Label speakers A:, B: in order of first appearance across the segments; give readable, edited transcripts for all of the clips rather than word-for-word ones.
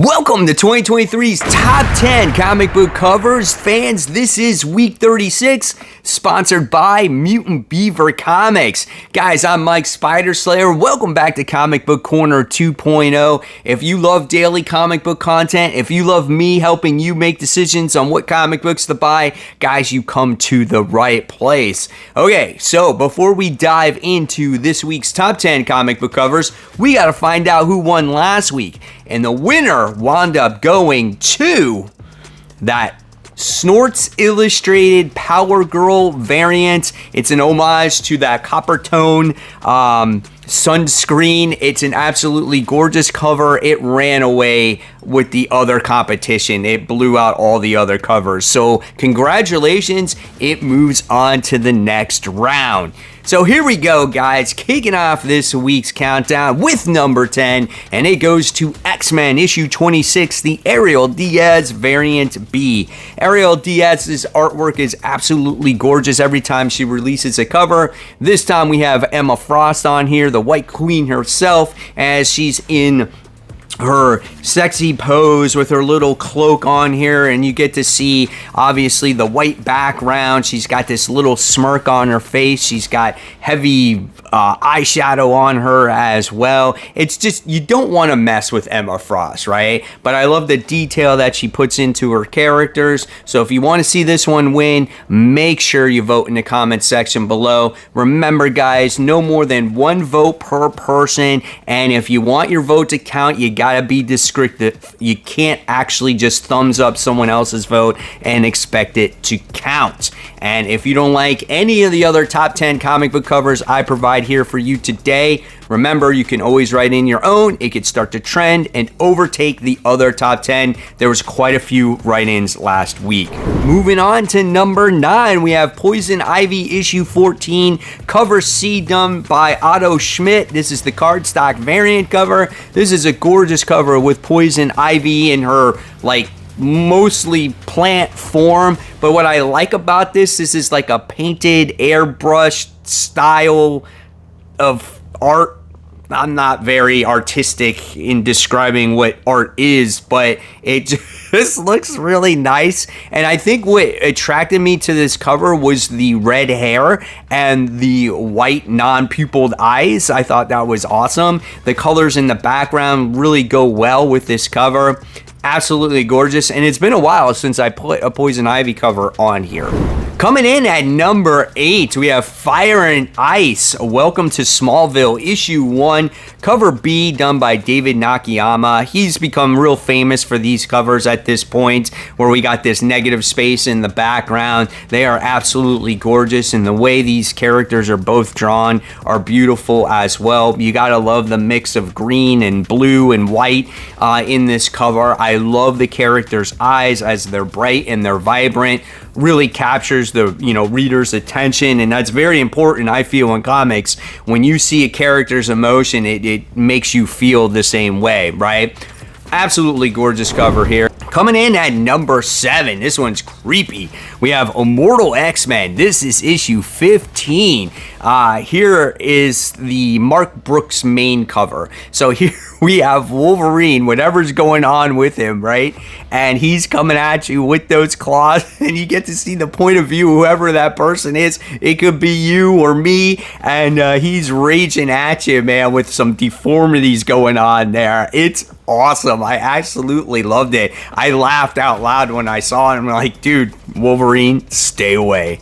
A: Welcome to 2023's Top 10 Comic Book Covers. Fans, this is week 36, sponsored by Mutant Beaver Comics. Guys, I'm Mike Spider Slayer. Welcome back to Comic Book Corner 2.0. If you love daily comic book content, if you love me helping you make decisions on what comic books to buy, guys, you come to the right place. Okay, so before we dive into this week's Top 10 Comic Book Covers, we got to find out who won last week. And the winner wound up going to that Snorts Illustrated Power Girl variant. It's an homage to that copper tone sunscreen. It's an absolutely gorgeous cover. It ran away with the other competition. It blew out all the other covers. So congratulations. It moves on to the next round. So here we go, guys, kicking off this week's countdown with number 10, and it goes to X-Men issue 26, the Ariel Diaz variant B. Ariel Diaz's artwork is absolutely gorgeous every time she releases a cover. This time we have Emma Frost on here, the White Queen herself, as she's in her sexy pose with her little cloak on here, and you get to see obviously the white background. She's got this little smirk on her face. She's got heavy eyeshadow on her as well. It's just, you don't want to mess with Emma Frost, right? But I love the detail that she puts into her characters. So if you want to see this one win, make sure you vote in the comment section below. Remember, guys, no more than one vote per person, and if you want your vote to count, you gotta be descriptive. You can't actually just thumbs up someone else's vote and expect it to count. And if you don't like any of the other top 10 comic book covers I provide here for you today, remember, you can always write in your own. It could start to trend and overtake the other top 10. There was quite a few write-ins last week. Moving on to number 9, we have Poison Ivy issue 14, cover C, done by Otto Schmidt. This is the cardstock variant cover. This is a gorgeous cover with Poison Ivy in her, like, mostly plant form. But what I like about this is like a painted airbrush style of art. I'm not very artistic in describing what art is, but it just looks really nice. And I think what attracted me to this cover was the red hair and the white non-pupilled eyes. I thought that was awesome. The colors in the background really go well with this cover. Absolutely gorgeous, and it's been a while since I put a Poison Ivy cover on here. Coming in at number 8, we have Fire and Ice, Welcome to Smallville, issue 1, cover B, done by David Nakayama. He's become real famous for these covers at this point, where we got this negative space in the background. They are absolutely gorgeous, and the way these characters are both drawn are beautiful as well. You gotta love the mix of green and blue and white in this cover. I love the characters' eyes as they're bright and they're vibrant. Really captures the reader's attention, and that's very important, I feel, in comics. When you see a character's emotion, it makes you feel the same way, right? Absolutely gorgeous cover here. Coming in at number 7, this one's creepy. We have Immortal X-Men. This is issue 15. Here is the Mark Brooks main cover. So here we have Wolverine, whatever's going on with him, right? And he's coming at you with those claws, and you get to see the point of view, whoever that person is. It could be you or me, and he's raging at you, man, with some deformities going on there. It's awesome. I absolutely loved it. I laughed out loud when I saw it. I'm like, dude, Wolverine, stay away.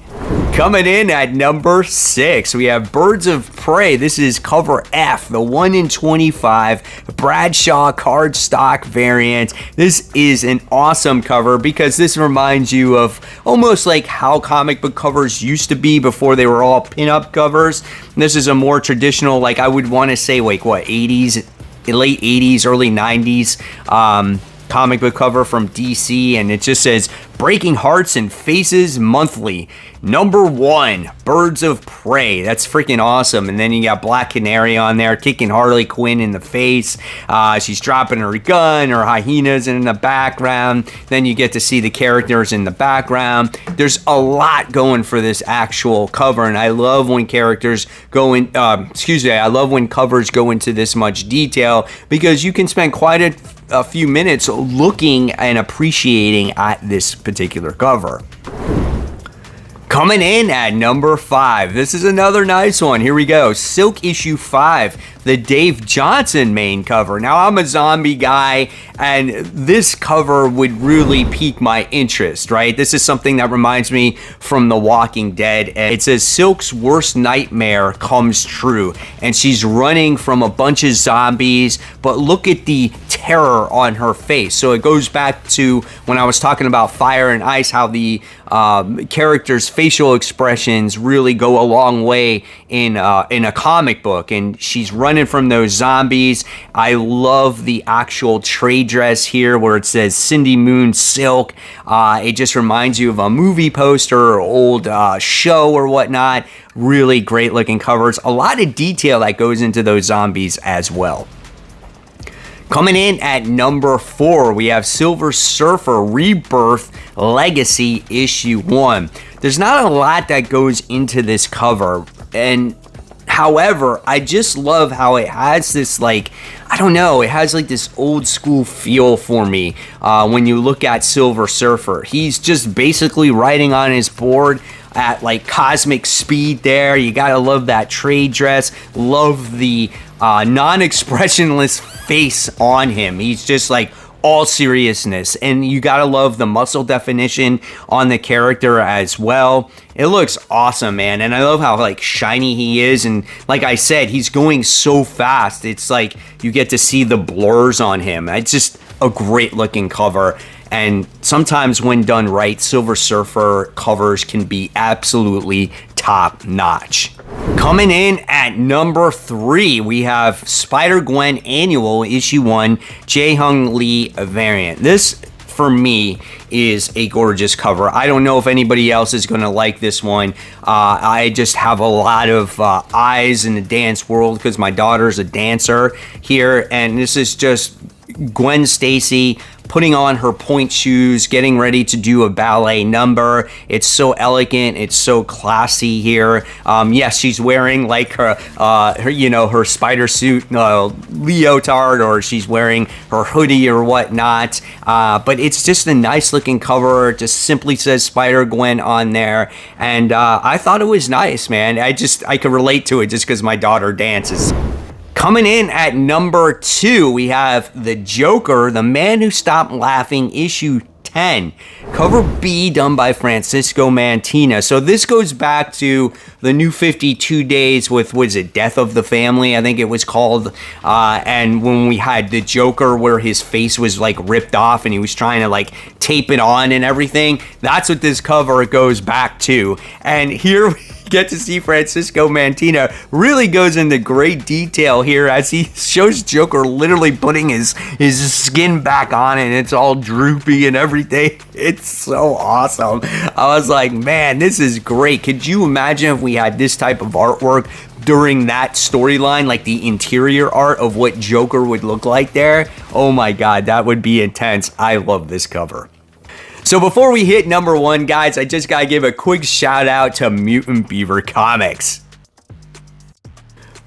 A: Coming in at number 6, we have Birds of Prey. This is cover F, the 1 in 25 Bradshaw cardstock variant. This is an awesome cover because this reminds you of almost like how comic book covers used to be before they were all pinup covers. This is a more traditional, like I would want to say, like what, 80s, late 80s, early 90s comic book cover from DC, and it just says Breaking Hearts and Faces Monthly. Number 1, Birds of Prey. That's freaking awesome. And then you got Black Canary on there kicking Harley Quinn in the face. She's dropping her gun, her hyenas in the background. Then you get to see the characters in the background. There's a lot going for this actual cover, and I love when characters go in, I love when covers go into this much detail, because you can spend quite a a few minutes looking and appreciating at this particular cover. Coming in at number 5, this is another nice one. Here we go. Silk issue 5, the Dave Johnson main cover. Now, I'm a zombie guy, and this cover would really pique my interest, right? This is something that reminds me from The Walking Dead. And it says Silk's worst nightmare comes true, and she's running from a bunch of zombies, but look at the terror on her face. So it goes back to when I was talking about Fire and Ice, how the characters' facial expressions really go a long way in a comic book, and she's running from those zombies. I love the actual trade dress here where it says Cindy Moon Silk. It just reminds you of a movie poster or old show or whatnot. Really great looking covers. A lot of detail that goes into those zombies as well. Coming in at number 4, we have Silver Surfer Rebirth Legacy issue 1. There's not a lot that goes into this cover, and however, I just love how it has this, like, I don't know, it has like this old school feel for me when you look at Silver Surfer. He's just basically riding on his board at like cosmic speed there. You gotta love that trade dress. Love the non-expressionless face on him. He's just like all seriousness, and you gotta love the muscle definition on the character as well. It looks awesome, man, and I love how like shiny he is, and like I said, he's going so fast. It's like you get to see the blurs on him. It's just a great looking cover, and sometimes when done right, Silver Surfer covers can be absolutely top notch. Coming in at number 3, we have Spider-Gwen Annual Issue 1 Jae-Hung Lee variant. This, for me, is a gorgeous cover. I don't know if anybody else is going to like this one. I just have a lot of eyes in the dance world because my daughter's a dancer here, and this is just Gwen Stacy putting on her point shoes, getting ready to do a ballet number. It's so elegant. It's so classy here. Yes, she's wearing like her her spider suit leotard, or she's wearing her hoodie or whatnot. But it's just a nice looking cover. It just simply says Spider-Gwen on there. And I thought it was nice, man. I could relate to it just because my daughter dances. Coming in at number 2, we have The Joker, The Man Who Stopped Laughing, issue 10. Cover B done by Francisco Mantina. So this goes back to the New 52 days with, was it Death of the Family, I think it was called. And when we had the Joker where his face was like ripped off and he was trying to like tape it on and everything. That's what this cover goes back to. And here we get to see Francisco Mantina really goes into great detail here as he shows Joker literally putting his skin back on, and it's all droopy and everything. It's so awesome. I was like, man, this is great. Could you imagine if we had this type of artwork during that storyline, like the interior art of what Joker would look like there? Oh my God, that would be intense. I love this cover. So before we hit number 1, guys, I just gotta give a quick shout out to Mutant Beaver Comics.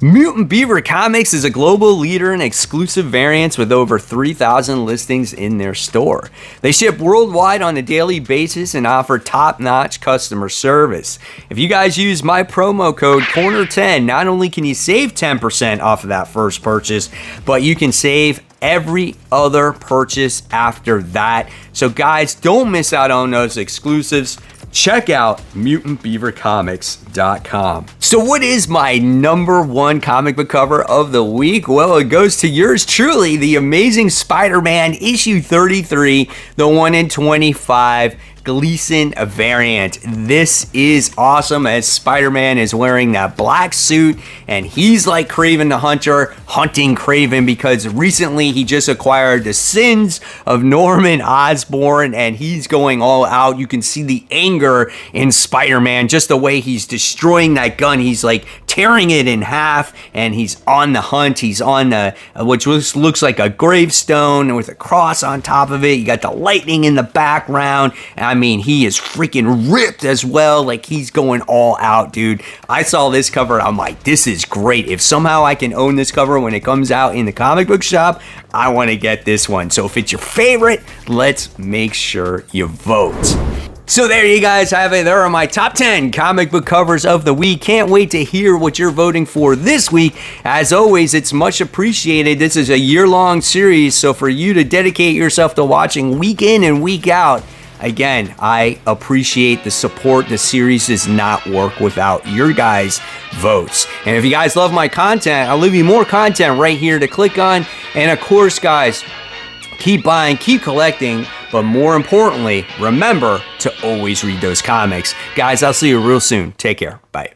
A: Mutant Beaver Comics is a global leader in exclusive variants with over 3,000 listings in their store. They ship worldwide on a daily basis and offer top-notch customer service. If you guys use my promo code CORNER10, not only can you save 10% off of that first purchase, but you can save every other purchase after that. So guys, don't miss out on those exclusives. Check out mutantbeavercomics.com. So what is my number 1 comic book cover of the week? Well, it goes to yours truly, The Amazing Spider-Man issue 33, the 1 in 25 Gleason variant. This is awesome as Spider-Man is wearing that black suit and he's like Kraven the Hunter hunting Kraven because recently he just acquired the sins of Norman Osborn and he's going all out. You can see the anger in Spider-Man, just the way he's destroying that gun. He's like tearing it in half, and he's on the hunt. He's on the, which looks like a gravestone with a cross on top of it. You got the lightning in the background. I mean, he is freaking ripped as well. Like, he's going all out, dude. I saw this cover, I'm like, this is great. If somehow I can own this cover when it comes out in the comic book shop, I want to get this one. So if it's your favorite, let's make sure you vote. So there you guys have it. There are my top 10 comic book covers of the week. Can't wait to hear what you're voting for this week. As always, it's much appreciated. This is a year-long series, so for you to dedicate yourself to watching week in and week out, again, I appreciate the support. The series does not work without your guys' votes. And if you guys love my content, I'll leave you more content right here to click on. And of course, guys, keep buying, keep collecting, but more importantly, remember to always read those comics. Guys, I'll see you real soon. Take care. Bye.